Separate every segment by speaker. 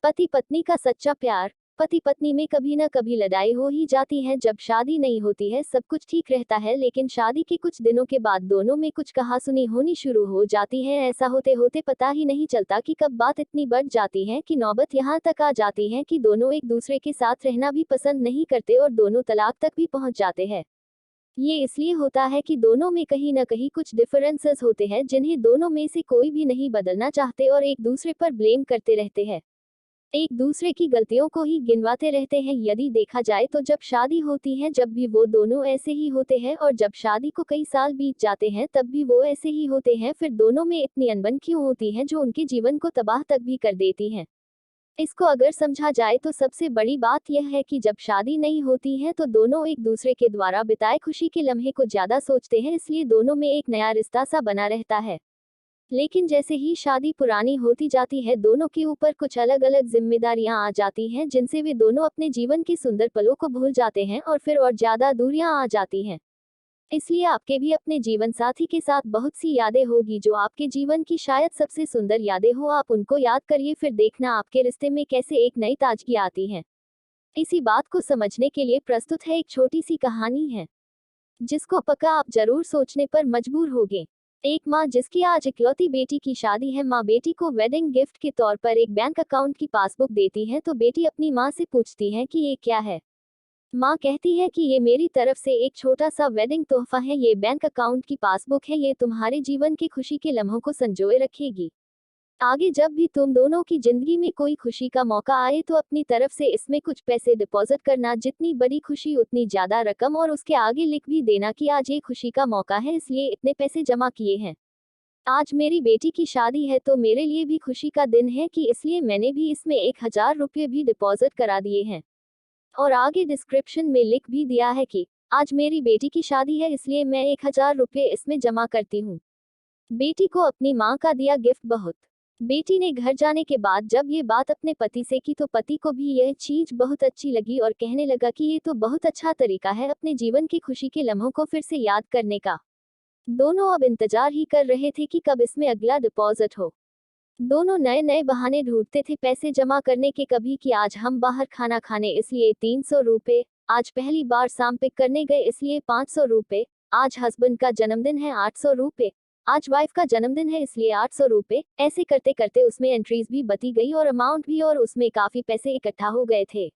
Speaker 1: पति पत्नी का सच्चा प्यार। पति पत्नी में कभी न कभी लड़ाई हो ही जाती है। जब शादी नहीं होती है सब कुछ ठीक रहता है, लेकिन शादी के कुछ दिनों के बाद दोनों में कुछ कहासुनी होनी शुरू हो जाती है। ऐसा होते होते पता ही नहीं चलता कि कब बात इतनी बढ़ जाती है कि नौबत यहाँ तक आ जाती है कि दोनों एक दूसरे के साथ रहना भी पसंद नहीं करते और दोनों तलाक तक भी पहुंच जाते हैं। ये इसलिए होता है कि दोनों में कहीं न कहीं कुछ डिफरेंसेस होते हैं जिन्हें दोनों में से कोई भी नहीं बदलना चाहते और एक दूसरे पर ब्लेम करते रहते हैं। एक दूसरे की गलतियों को ही गिनवाते रहते हैं। यदि देखा जाए तो जब शादी होती है जब भी वो दोनों ऐसे ही होते हैं, और जब शादी को कई साल बीत जाते हैं तब भी वो ऐसे ही होते हैं। फिर दोनों में इतनी अनबन क्यों होती है जो उनके जीवन को तबाह तक भी कर देती है। इसको अगर समझा जाए तो सबसे बड़ी बात यह है कि जब शादी नहीं होती है तो दोनों एक दूसरे के द्वारा बिताए खुशी के लम्हे को ज्यादा सोचते हैं, इसलिए दोनों में एक नया रिश्ता सा बना रहता है। लेकिन जैसे ही शादी पुरानी होती जाती है दोनों के ऊपर कुछ अलग अलग जिम्मेदारियां आ जाती हैं जिनसे वे दोनों अपने जीवन के सुंदर पलों को भूल जाते हैं और फिर और ज्यादा दूरियां आ जाती हैं। इसलिए आपके भी अपने जीवन साथी के साथ बहुत सी यादें होगी जो आपके जीवन की शायद सबसे सुंदर यादें हो। आप उनको याद करिए, फिर देखना आपके रिश्ते में कैसे एक नई ताजगी आती है। इसी बात को समझने के लिए प्रस्तुत है एक छोटी सी कहानी है जिसको पक्का आप जरूर सोचने पर मजबूर होंगे। एक माँ जिसकी आज इकलौती बेटी की शादी है। माँ बेटी को वेडिंग गिफ्ट के तौर पर एक बैंक अकाउंट की पासबुक देती है तो बेटी अपनी माँ से पूछती है कि ये क्या है। माँ कहती है कि ये मेरी तरफ से एक छोटा सा वेडिंग तोहफा है। ये बैंक अकाउंट की पासबुक है, ये तुम्हारे जीवन के खुशी के लम्हों को संजोए रखेगी। आगे जब भी तुम दोनों की जिंदगी में कोई खुशी का मौका आए तो अपनी तरफ से इसमें कुछ पैसे डिपॉजिट करना। जितनी बड़ी खुशी उतनी ज्यादा रकम, और उसके आगे लिख भी देना कि आज ये खुशी का मौका है इसलिए इतने पैसे जमा किए हैं। आज मेरी बेटी की शादी है तो मेरे लिए भी खुशी का दिन है कि इसलिए मैंने भी इसमें 1000 रुपये भी डिपॉजिट करा दिए हैं। और आगे डिस्क्रिप्शन में लिख भी दिया है कि आज मेरी बेटी की शादी है इसलिए मैं 1000 रुपये इसमें जमा करती हूँ। बेटी को अपनी माँ का दिया गिफ्ट बहुत। बेटी ने घर जाने के बाद जब ये बात अपने पति से की तो पति को भी यह चीज बहुत अच्छी लगी और कहने लगा कि ये तो बहुत अच्छा तरीका है अपने जीवन की खुशी के लम्हों को फिर से याद करने का। दोनों अब इंतजार ही कर रहे थे कि कब इसमें अगला डिपॉजिट हो। दोनों नए नए बहाने ढूंढते थे पैसे जमा करने के, कभी कि आज हम बाहर खाना खाने इसलिए 300 रुपये, आज पहली बार शाम पिक करने गए इसलिए 500 रुपये, आज हस्बैंड का जन्मदिन है 800 रुपये, आज वाइफ का जन्मदिन है इसलिए 800 रुपये। ऐसे करते करते उसमें एंट्रीज भी बती गई और अमाउंट भी, और उसमें काफी पैसे इकट्ठा हो गए थे।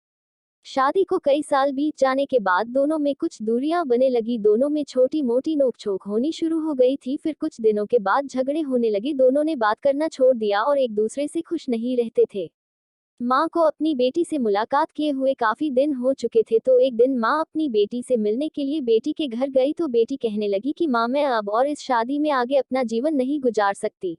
Speaker 1: शादी को कई साल बीत जाने के बाद दोनों में कुछ दूरियां बने लगी। दोनों में छोटी मोटी नोकझोंक होनी शुरू हो गई थी। फिर कुछ दिनों के बाद झगड़े होने लगे। दोनों ने बात करना छोड़ दिया और एक दूसरे से खुश नहीं रहते थे। माँ को अपनी बेटी से मुलाकात किए हुए काफी दिन हो चुके थे तो एक दिन माँ अपनी बेटी से मिलने के लिए बेटी के घर गई तो बेटी कहने लगी कि माँ, मैं अब और इस शादी में आगे अपना जीवन नहीं गुजार सकती।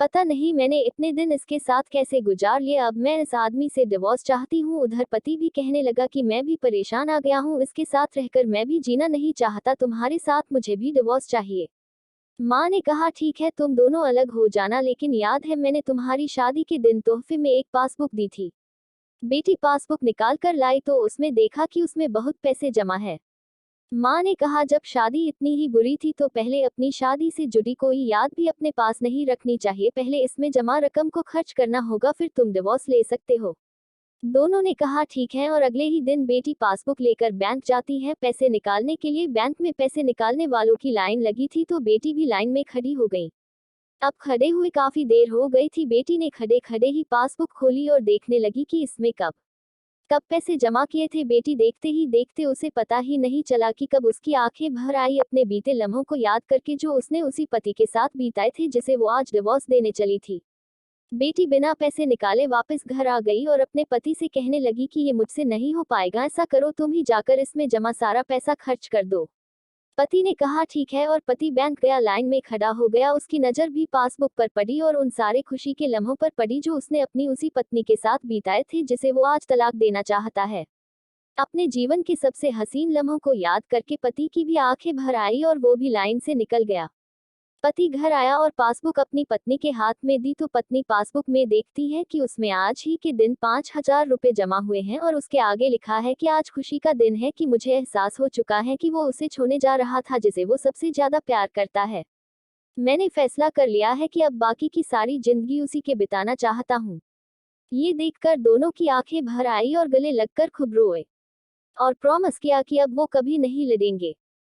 Speaker 1: पता नहीं मैंने इतने दिन इसके साथ कैसे गुजार लिए, अब मैं इस आदमी से डिवोर्स चाहती हूँ। उधर पति भी कहने लगा कि मैं भी परेशान आ गया हूँ, इसके साथ रहकर मैं भी जीना नहीं चाहता तुम्हारे साथ, मुझे भी डिवोर्स चाहिए। माँ ने कहा ठीक है तुम दोनों अलग हो जाना, लेकिन याद है मैंने तुम्हारी शादी के दिन तोहफे में एक पासबुक दी थी। बेटी पासबुक निकाल कर लाई तो उसमें देखा कि उसमें बहुत पैसे जमा है। माँ ने कहा जब शादी इतनी ही बुरी थी तो पहले अपनी शादी से जुड़ी कोई याद भी अपने पास नहीं रखनी चाहिए, पहले इसमें जमा रकम को खर्च करना होगा फिर तुम डिवोर्स ले सकते हो। दोनों ने कहा ठीक है, और अगले ही दिन बेटी पासबुक लेकर बैंक जाती है पैसे निकालने के लिए। बैंक में पैसे निकालने वालों की लाइन लगी थी तो बेटी भी लाइन में खड़ी हो गई। अब खड़े हुए काफी देर हो गई थी। बेटी ने खड़े खड़े ही पासबुक खोली और देखने लगी कि इसमें कब कब पैसे जमा किए थे। बेटी देखते ही देखते उसे पता ही नहीं चला कि कब उसकी आंखें भर आई अपने बीते लम्हों को याद करके जो उसने उसी पति के साथ बिताए थे जिसे वो आज डिवोर्स देने चली थी। बेटी बिना पैसे निकाले वापस घर आ गई और अपने पति से कहने लगी कि ये मुझसे नहीं हो पाएगा, ऐसा करो तुम ही जाकर इसमें जमा सारा पैसा खर्च कर दो। पति ने कहा ठीक है, और पति बैंक गया, लाइन में खड़ा हो गया। उसकी नजर भी पासबुक पर पड़ी और उन सारे खुशी के लम्हों पर पड़ी जो उसने अपनी उसी पत्नी के साथ बिताए थे जिसे वो आज तलाक देना चाहता है। अपने जीवन के सबसे हसीन लम्हों को याद करके पति की भी आंखें भर आई और वो भी लाइन से निकल गया। पति घर आया और पासबुक अपनी पत्नी के हाथ में दी तो पत्नी पासबुक में देखती है कि उसमें आज ही के दिन 5000 रुपये जमा हुए हैं और उसके आगे लिखा है कि आज खुशी का दिन है कि मुझे एहसास हो चुका है कि वो उसे छोड़ने जा रहा था जिसे वो सबसे ज्यादा प्यार करता है। मैंने फैसला कर लिया है कि अब बाकी की सारी जिंदगी उसी के बिताना चाहता हूँ। ये देखकर दोनों की आंखें भर आई और गले लगकर खूब रोए और प्रॉमिस किया कि अब वो कभी नहीं लड़ेंगे।